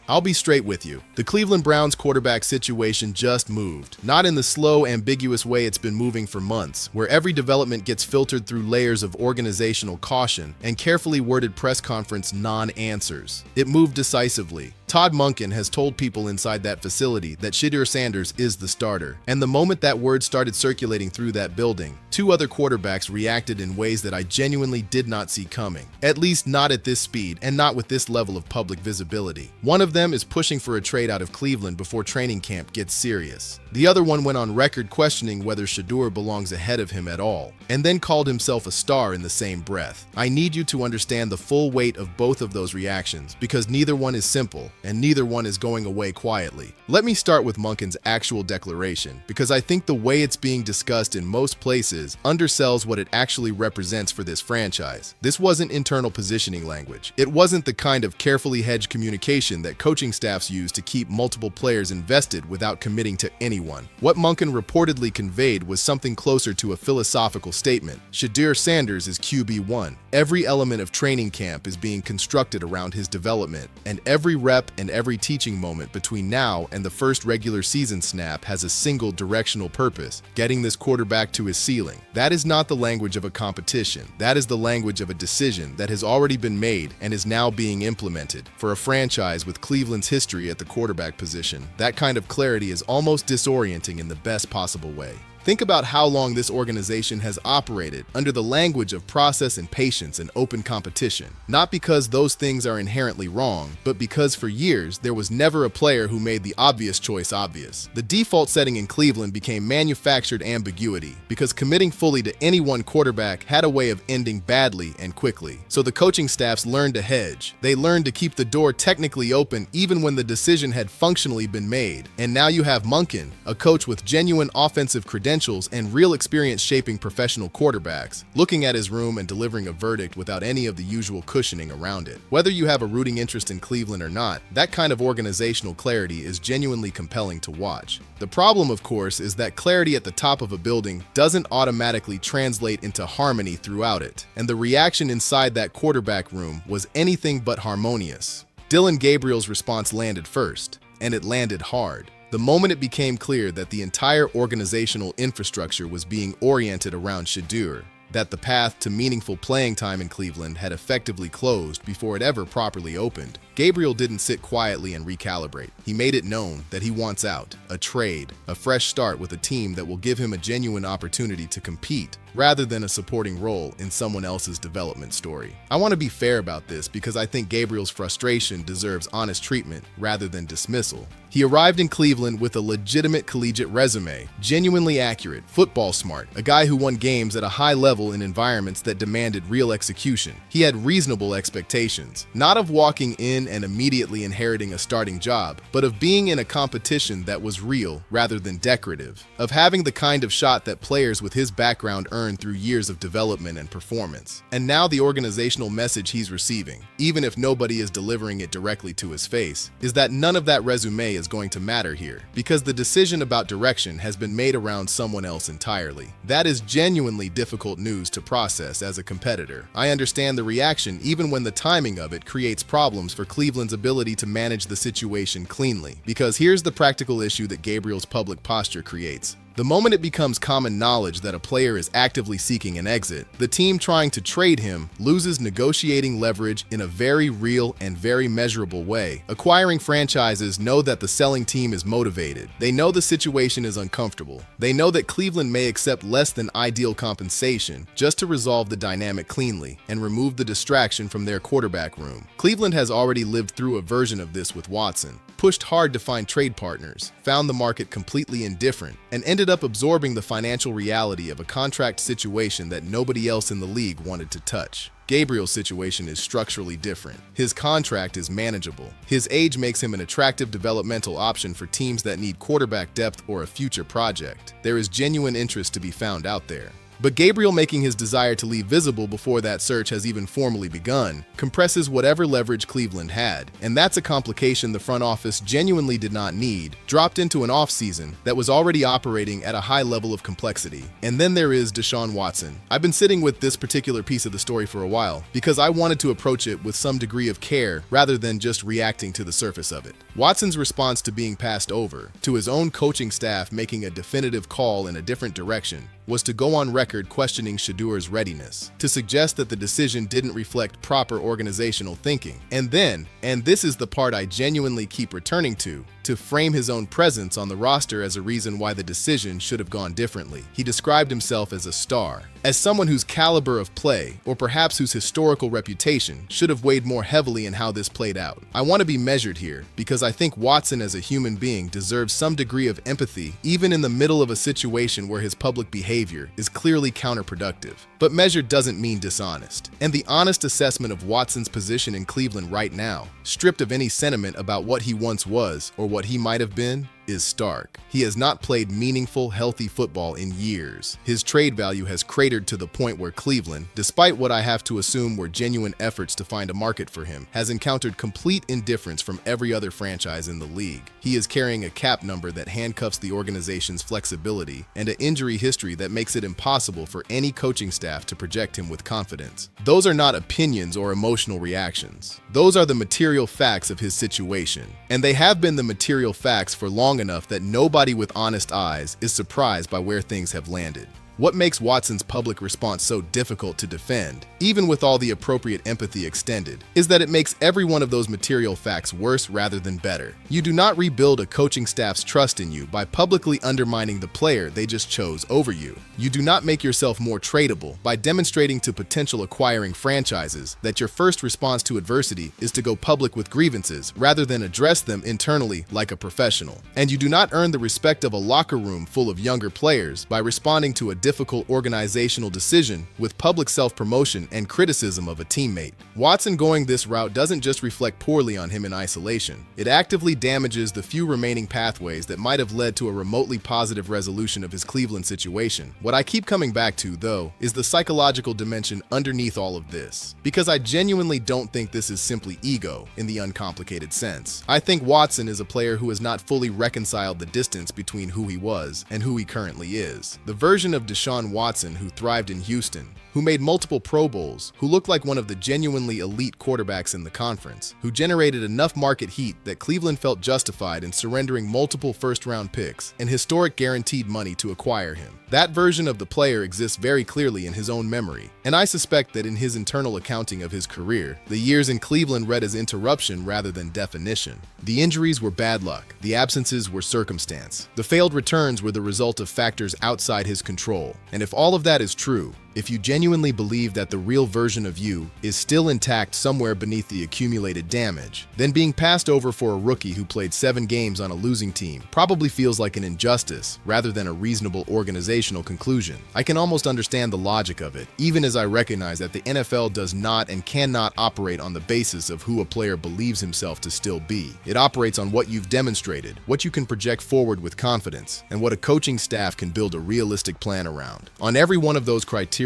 I'll be straight with you. The Cleveland Browns quarterback situation just moved. Not in the slow, ambiguous way it's been moving for months, where every development gets filtered through layers of organizational caution and carefully worded press conference non-answers. It moved decisively. Todd Monken has told people inside that facility that Shedeur Sanders is the starter. And the moment that word started circulating through that building, two other quarterbacks reacted in ways that I genuinely did not see coming. At least not at this speed and not with this level of public visibility. One of them is pushing for a trade out of Cleveland before training camp gets serious. The other one went on record questioning whether Shedeur belongs ahead of him at all, and then called himself a star in the same breath. I need you to understand the full weight of both of those reactions, because neither one is simple, and neither one is going away quietly. Let me start with Monken's actual declaration, because I think the way it's being discussed in most places undersells what it actually represents for this franchise. This wasn't internal positioning language. It wasn't the kind of carefully hedged communication that coaching staffs use to keep multiple players invested without committing to anyone. What Monken reportedly conveyed was something closer to a philosophical statement. Shedeur Sanders is QB1. Every element of training camp is being constructed around his development, and every rep and every teaching moment between now and the first regular season snap has a single directional purpose: getting this quarterback to his ceiling. That is not the language of a competition. That is the language of a decision that has already been made and is now being implemented. For a franchise with Cleveland's history at the quarterback position, that kind of clarity is almost disorienting in the best possible way. Think about how long this organization has operated under the language of process and patience and open competition. Not because those things are inherently wrong, but because for years there was never a player who made the obvious choice obvious. The default setting in Cleveland became manufactured ambiguity, because committing fully to any one quarterback had a way of ending badly and quickly. So the coaching staffs learned to hedge. They learned to keep the door technically open even when the decision had functionally been made. And now you have Monken, a coach with genuine offensive credentials and real experience shaping professional quarterbacks, looking at his room and delivering a verdict without any of the usual cushioning around it. Whether you have a rooting interest in Cleveland or not, that kind of organizational clarity is genuinely compelling to watch. The problem, of course, is that clarity at the top of a building doesn't automatically translate into harmony throughout it, and the reaction inside that quarterback room was anything but harmonious. Dillon Gabriel's response landed first, and it landed hard. The moment it became clear that the entire organizational infrastructure was being oriented around Shedeur, that the path to meaningful playing time in Cleveland had effectively closed before it ever properly opened, Gabriel didn't sit quietly and recalibrate. He made it known that he wants out, a trade, a fresh start with a team that will give him a genuine opportunity to compete, rather than a supporting role in someone else's development story. I want to be fair about this because I think Gabriel's frustration deserves honest treatment rather than dismissal. He arrived in Cleveland with a legitimate collegiate resume, genuinely accurate, football smart, a guy who won games at a high level in environments that demanded real execution. He had reasonable expectations, not of walking in and immediately inheriting a starting job, but of being in a competition that was real rather than decorative, of having the kind of shot that players with his background earned through years of development and performance. And now the organizational message he's receiving, even if nobody is delivering it directly to his face, is that none of that resume is going to matter here, because the decision about direction has been made around someone else entirely. That is genuinely difficult news to process as a competitor. I understand the reaction even when the timing of it creates problems for Cleveland's ability to manage the situation cleanly, because here's the practical issue that Gabriel's public posture creates. The moment it becomes common knowledge that a player is actively seeking an exit, the team trying to trade him loses negotiating leverage in a very real and very measurable way. Acquiring franchises know that the selling team is motivated. They know the situation is uncomfortable. They know that Cleveland may accept less than ideal compensation just to resolve the dynamic cleanly and remove the distraction from their quarterback room. Cleveland has already lived through a version of this with Watson, pushed hard to find trade partners, found the market completely indifferent, and ended up absorbing the financial reality of a contract situation that nobody else in the league wanted to touch. Gabriel's situation is structurally different. His contract is manageable. His age makes him an attractive developmental option for teams that need quarterback depth or a future project. There is genuine interest to be found out there. But Gabriel making his desire to leave visible before that search has even formally begun compresses whatever leverage Cleveland had, and that's a complication the front office genuinely did not need, dropped into an offseason that was already operating at a high level of complexity. And then there is Deshaun Watson. I've been sitting with this particular piece of the story for a while because I wanted to approach it with some degree of care rather than just reacting to the surface of it. Watson's response to being passed over, to his own coaching staff making a definitive call in a different direction, was to go on record questioning Shedeur's readiness, to suggest that the decision didn't reflect proper organizational thinking, and then, and this is the part I genuinely keep returning to frame his own presence on the roster as a reason why the decision should have gone differently. He described himself as a star, as someone whose caliber of play, or perhaps whose historical reputation, should have weighed more heavily in how this played out. I want to be measured here, because I think Watson as a human being deserves some degree of empathy, even in the middle of a situation where his public behavior is clearly counterproductive. But measured doesn't mean dishonest. And the honest assessment of Watson's position in Cleveland right now, stripped of any sentiment about what he once was or what he might have been, is stark. He has not played meaningful, healthy football in years. His trade value has cratered to the point where Cleveland, despite what I have to assume were genuine efforts to find a market for him, has encountered complete indifference from every other franchise in the league. He is carrying a cap number that handcuffs the organization's flexibility and an injury history that makes it impossible for any coaching staff to project him with confidence. Those are not opinions or emotional reactions. Those are the material facts of his situation, and they have been the material facts for long enough that nobody with honest eyes is surprised by where things have landed. What makes Watson's public response so difficult to defend, even with all the appropriate empathy extended, is that it makes every one of those material facts worse rather than better. You do not rebuild a coaching staff's trust in you by publicly undermining the player they just chose over you. You do not make yourself more tradable by demonstrating to potential acquiring franchises that your first response to adversity is to go public with grievances rather than address them internally like a professional. And you do not earn the respect of a locker room full of younger players by responding to a difficult organizational decision with public self-promotion and criticism of a teammate. Watson going this route doesn't just reflect poorly on him in isolation. It actively damages the few remaining pathways that might have led to a remotely positive resolution of his Cleveland situation. What I keep coming back to, though, is the psychological dimension underneath all of this, because I genuinely don't think this is simply ego in the uncomplicated sense. I think Watson is a player who has not fully reconciled the distance between who he was and who he currently is. The version of Deshaun Watson who thrived in Houston, who made multiple Pro Bowls, who looked like one of the genuinely elite quarterbacks in the conference, who generated enough market heat that Cleveland felt justified in surrendering multiple first-round picks and historic guaranteed money to acquire him. That version of the player exists very clearly in his own memory, and I suspect that in his internal accounting of his career, the years in Cleveland read as interruption rather than definition. The injuries were bad luck, the absences were circumstance, the failed returns were the result of factors outside his control. And if all of that is true, if you genuinely believe that the real version of you is still intact somewhere beneath the accumulated damage, then being passed over for a rookie who played 7 games on a losing team probably feels like an injustice rather than a reasonable organizational conclusion. I can almost understand the logic of it, even as I recognize that the NFL does not and cannot operate on the basis of who a player believes himself to still be. It operates on what you've demonstrated, what you can project forward with confidence, and what a coaching staff can build a realistic plan around. On every one of those criteria,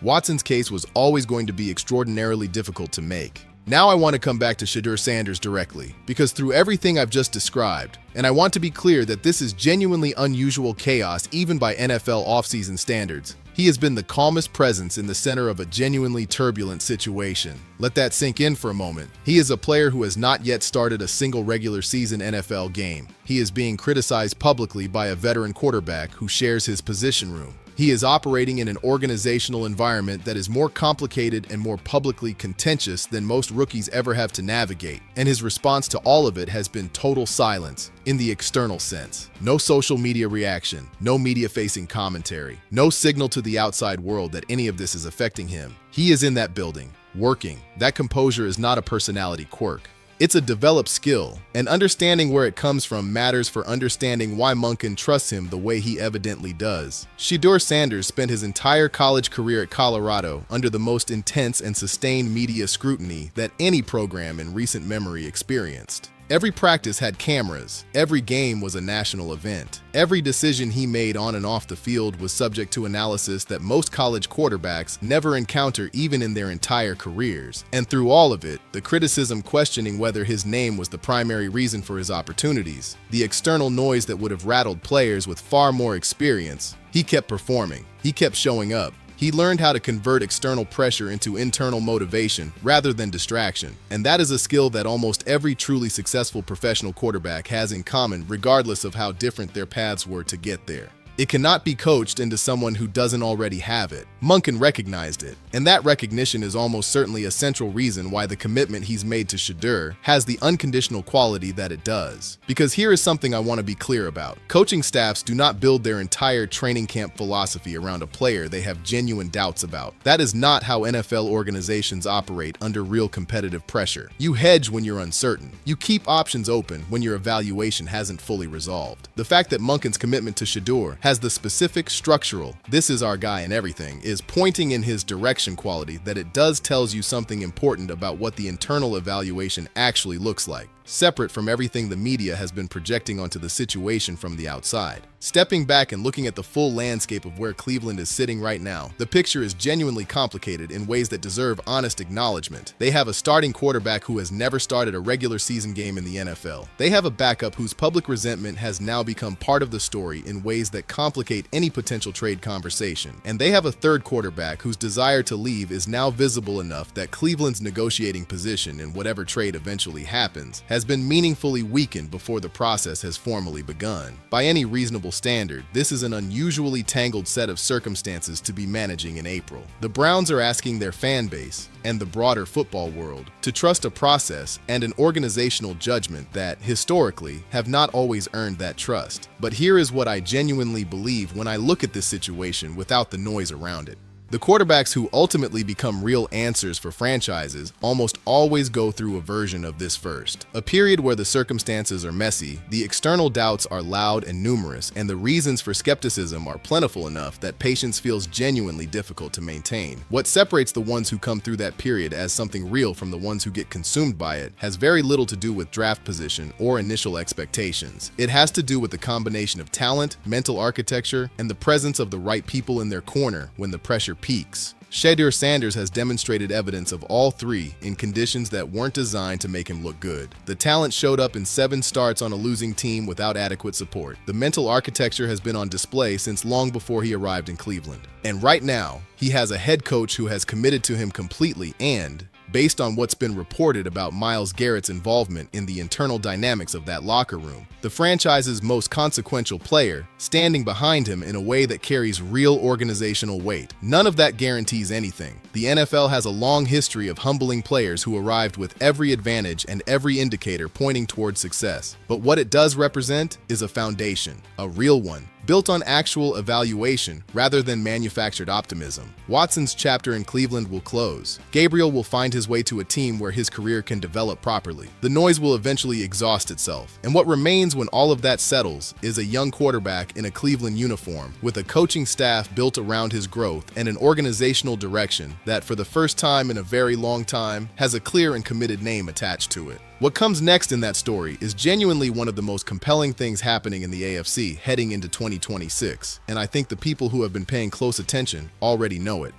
Watson's case was always going to be extraordinarily difficult to make. Now I want to come back to Shedeur Sanders directly, because through everything I've just described, and I want to be clear that this is genuinely unusual chaos even by NFL offseason standards, he has been the calmest presence in the center of a genuinely turbulent situation. Let that sink in for a moment. He is a player who has not yet started a single regular season NFL game. He is being criticized publicly by a veteran quarterback who shares his position room. He is operating in an organizational environment that is more complicated and more publicly contentious than most rookies ever have to navigate, and his response to all of it has been total silence in the external sense. No social media reaction, no media-facing commentary, no signal to the outside world that any of this is affecting him. He is in that building, working. That composure is not a personality quirk. It's a developed skill, and understanding where it comes from matters for understanding why Monken trusts him the way he evidently does. Shedeur Sanders spent his entire college career at Colorado under the most intense and sustained media scrutiny that any program in recent memory experienced. Every practice had cameras. Every game was a national event. Every decision he made on and off the field was subject to analysis that most college quarterbacks never encounter even in their entire careers. And through all of it, the criticism questioning whether his name was the primary reason for his opportunities, the external noise that would have rattled players with far more experience, he kept performing. He kept showing up. He learned how to convert external pressure into internal motivation rather than distraction. And that is a skill that almost every truly successful professional quarterback has in common, regardless of how different their paths were to get there. It cannot be coached into someone who doesn't already have it. Monken recognized it, and that recognition is almost certainly a central reason why the commitment he's made to Shedeur has the unconditional quality that it does. Because here is something I want to be clear about. Coaching staffs do not build their entire training camp philosophy around a player they have genuine doubts about. That is not how NFL organizations operate under real competitive pressure. You hedge when you're uncertain. You keep options open when your evaluation hasn't fully resolved. The fact that Monken's commitment to Shedeur has the specific structural, this is our guy and everything, is pointing in his direction quality that it does tells you something important about what the internal evaluation actually looks like, separate from everything the media has been projecting onto the situation from the outside. Stepping back and looking at the full landscape of where Cleveland is sitting right now, the picture is genuinely complicated in ways that deserve honest acknowledgement. They have a starting quarterback who has never started a regular season game in the NFL. They have a backup whose public resentment has now become part of the story in ways that complicate any potential trade conversation. And they have a third quarterback whose desire to leave is now visible enough that Cleveland's negotiating position in whatever trade eventually happens has been meaningfully weakened before the process has formally begun. By any reasonable standard, this is an unusually tangled set of circumstances to be managing in April. The Browns are asking their fan base, and the broader football world, to trust a process and an organizational judgment that, historically, have not always earned that trust. But here is what I genuinely believe when I look at this situation without the noise around it. The quarterbacks who ultimately become real answers for franchises almost always go through a version of this first. A period where the circumstances are messy, the external doubts are loud and numerous, and the reasons for skepticism are plentiful enough that patience feels genuinely difficult to maintain. What separates the ones who come through that period as something real from the ones who get consumed by it has very little to do with draft position or initial expectations. It has to do with the combination of talent, mental architecture, and the presence of the right people in their corner when the pressure peaks. Shedeur Sanders has demonstrated evidence of all three in conditions that weren't designed to make him look good. The talent showed up in 7 starts on a losing team without adequate support. The mental architecture has been on display since long before he arrived in Cleveland. And right now, he has a head coach who has committed to him completely and, based on what's been reported about Myles Garrett's involvement in the internal dynamics of that locker room, the franchise's most consequential player, standing behind him in a way that carries real organizational weight. None of that guarantees anything. The NFL has a long history of humbling players who arrived with every advantage and every indicator pointing towards success. But what it does represent is a foundation, a real one, built on actual evaluation rather than manufactured optimism. Watson's chapter in Cleveland will close. Gabriel will find his way to a team where his career can develop properly. The noise will eventually exhaust itself, and what remains when all of that settles is a young quarterback in a Cleveland uniform with a coaching staff built around his growth and an organizational direction that, for the first time in a very long time, has a clear and committed name attached to it. What comes next in that story is genuinely one of the most compelling things happening in the AFC heading into 2026, and I think the people who have been paying close attention already know it.